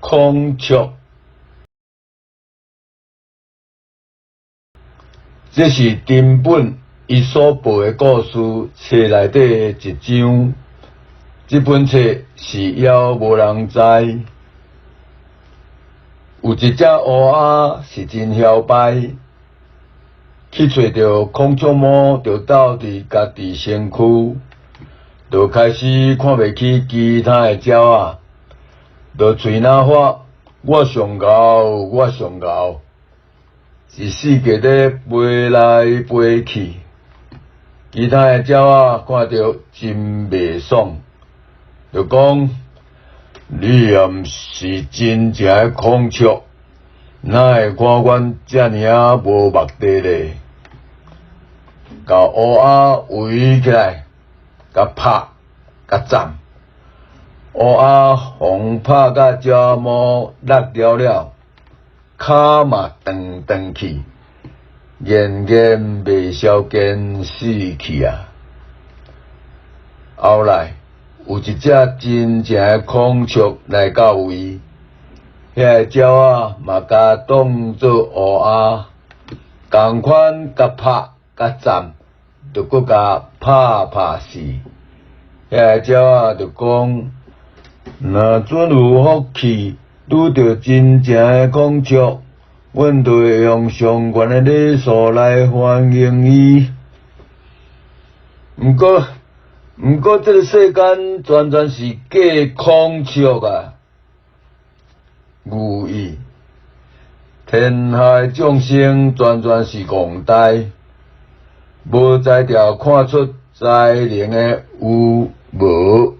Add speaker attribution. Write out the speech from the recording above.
Speaker 1: 孔雀。这是丁本伊所报的故事册内底的一章。这本册是还无人知。有一只乌鸦是真嚣摆，去找着孔雀毛，就倒伫家己身躯，就开始看袂起其他的鸟仔，就嘴若发，我上高，我上高。一世界咧飞来飞去，其他的鸟仔看着真袂爽，就讲：你也毋是真正的孔雀，哪会看阮遮尔啊无目的咧？甲乌鸦围起来，甲拍，甲斩。乌鸦互拍甲鸟毛落了了。骹嘛断断去，奄奄未消见死去啊！后来有一只真正的孔雀来到位，遐个鸟仔嘛甲当做乌鸦，同款甲拍甲斩，就搁甲拍死。遐个鸟仔就讲：若准有福气。拄着真正的孔雀，阮就会用上悬的礼数来欢迎伊。毋过这个世间全是假孔雀啊！寓意天下的众生全是戆呆，无才调看出才能的有无。